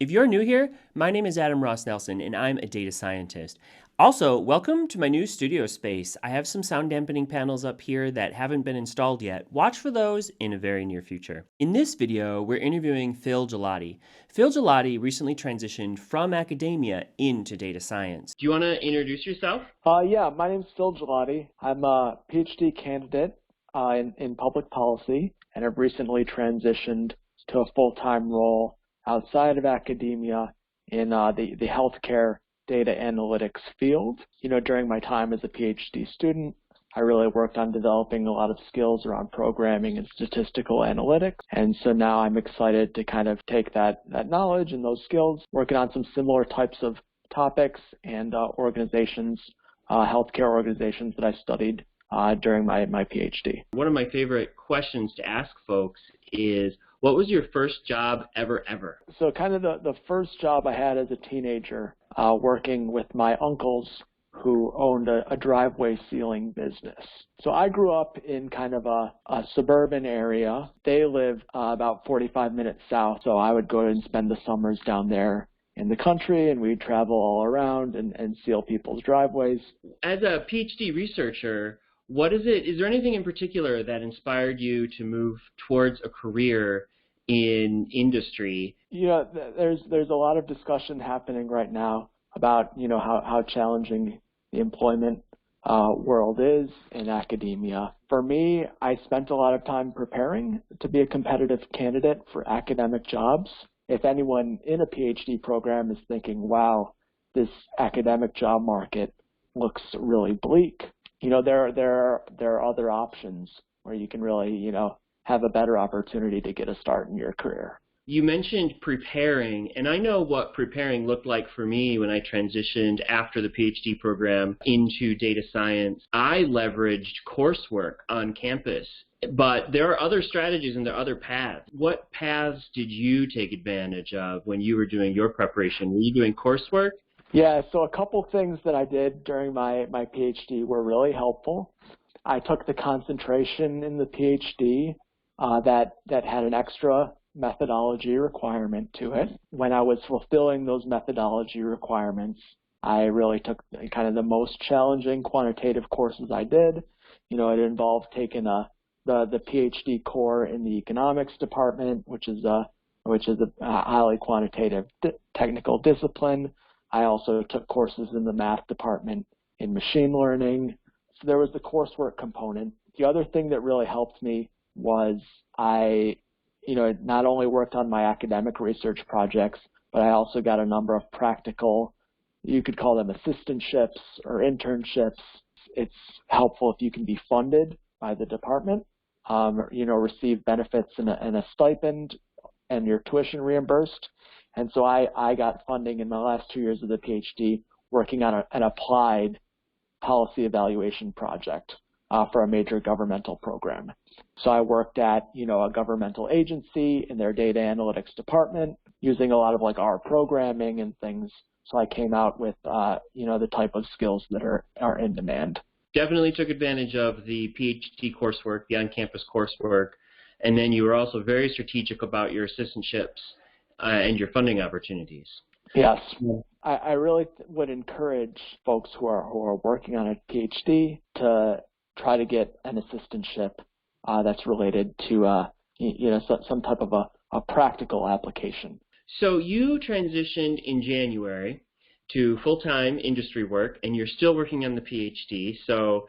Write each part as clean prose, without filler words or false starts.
If you're new here, my name is Adam Ross Nelson, and I'm a data scientist. Also, welcome to my new studio space. I have some sound dampening panels up here that haven't been installed yet. Watch for those in a very near future. In this video, we're interviewing Phil Gigliotti. Phil Gigliotti recently transitioned from academia into data science. Do you want to introduce yourself? Yeah, my name's Phil Gigliotti. I'm a PhD candidate in public policy, and I've recently transitioned to a full-time role outside of academia in the healthcare data analytics field. During my time as a PhD student, I really worked on developing a lot of skills around programming and statistical analytics. And so now I'm excited to kind of take that knowledge and those skills, working on some similar types of topics and organizations, healthcare organizations that I studied during my PhD. One of my favorite questions to ask folks is, what was your first job ever? So kind of the first job I had as a teenager, working with my uncles who owned a driveway sealing business. So I grew up in kind of a suburban area. They live about 45 minutes south, so I would go and spend the summers down there in the country, and we'd travel all around and seal people's driveways. As a PhD researcher, is there anything in particular that inspired you to move towards a career in industry? There's a lot of discussion happening right now about how challenging the employment world is in academia. For me, I spent a lot of time preparing to be a competitive candidate for academic jobs. If anyone in a PhD program is thinking, wow, this academic job market looks really bleak, there are other options where you can really, have a better opportunity to get a start in your career. You mentioned preparing, and I know what preparing looked like for me when I transitioned after the PhD program into data science. I leveraged coursework on campus, but there are other strategies and there are other paths. What paths did you take advantage of when you were doing your preparation? Were you doing coursework? Yeah, so a couple things that I did during my PhD were really helpful. I took the concentration in the PhD that had an extra methodology requirement to it. When I was fulfilling those methodology requirements, I really took kind of the most challenging quantitative courses I did. It involved taking the PhD core in the economics department, which is a highly quantitative technical discipline. I also took courses in the math department in machine learning. So there was the coursework component. The other thing that really helped me was I not only worked on my academic research projects, but I also got a number of practical, you could call them assistantships or internships. It's helpful if you can be funded by the department, receive benefits and a stipend and your tuition reimbursed. And so I got funding in my last 2 years of the PhD working on an applied policy evaluation project for a major governmental program. So I worked at, a governmental agency in their data analytics department using a lot of R programming and things. So I came out with, the type of skills that are in demand. Definitely took advantage of the PhD coursework, the on-campus coursework, and then you were also very strategic about your assistantships and your funding opportunities. Yes. I really would encourage folks who are working on a PhD to try to get an assistantship that's related to some type of a practical application. So you transitioned in January to full-time industry work, and you're still working on the PhD. So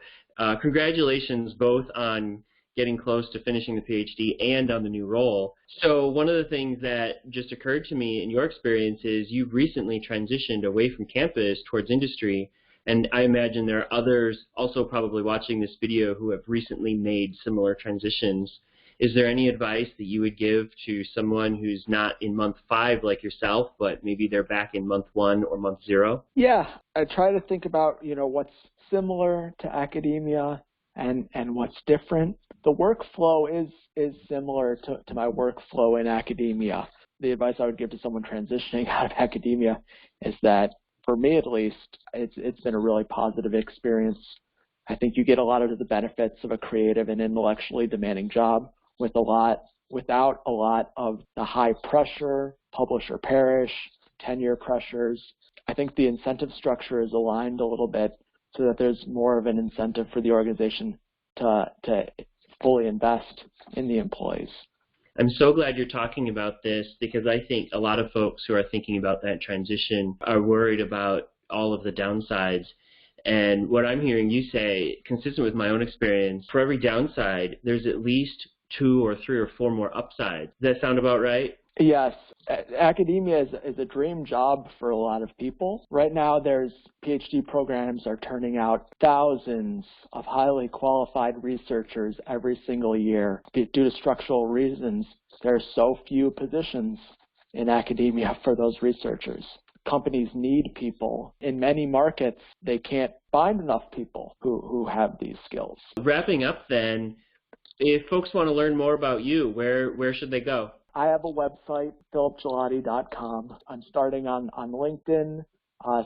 congratulations both on getting close to finishing the PhD and on the new role. So one of the things that just occurred to me in your experience is you've recently transitioned away from campus towards industry, and I imagine there are others also probably watching this video who have recently made similar transitions. Is there any advice that you would give to someone who's not in month 5 like yourself, but maybe they're back in month 1 or month 0? Yeah, I try to think about, what's similar to academia and what's different. The workflow is similar to my workflow in academia. The advice I would give to someone transitioning out of academia is that, for me at least, it's been a really positive experience. I think you get a lot of the benefits of a creative and intellectually demanding job with a lot without a lot of the high pressure, publish or perish, tenure pressures. I think the incentive structure is aligned a little bit so that there's more of an incentive for the organization to fully invest in the employees. I'm so glad you're talking about this because I think a lot of folks who are thinking about that transition are worried about all of the downsides. And what I'm hearing you say, consistent with my own experience, for every downside, there's at least 2 or 3 or 4 more upsides. Does that sound about right? Yes. Academia is a dream job for a lot of people. Right now, there's PhD programs are turning out thousands of highly qualified researchers every single year. Due to structural reasons, there are so few positions in academia for those researchers. Companies need people. In many markets, they can't find enough people who have these skills. Wrapping up then, if folks want to learn more about you, where should they go? I have a website, philgigliotti.com. I'm starting on LinkedIn.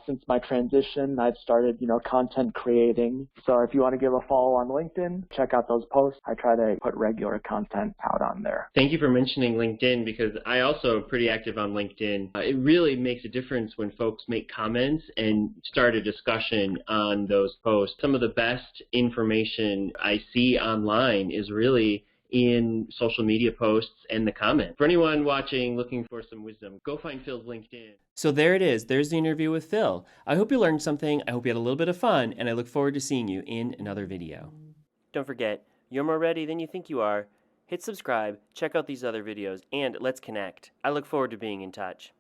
Since my transition, I've started, content creating. So if you want to give a follow on LinkedIn, check out those posts. I try to put regular content out on there. Thank you for mentioning LinkedIn because I also am pretty active on LinkedIn. It really makes a difference when folks make comments and start a discussion on those posts. Some of the best information I see online is really in social media posts and the comments. For anyone watching looking for some wisdom, go find Phil's LinkedIn. So there it is. There's the interview with Phil. I hope you learned something. I hope you had a little bit of fun, and I look forward to seeing you in another video. Don't forget, you're more ready than you think you are. Hit subscribe, check out these other videos, and let's connect. I look forward to being in touch.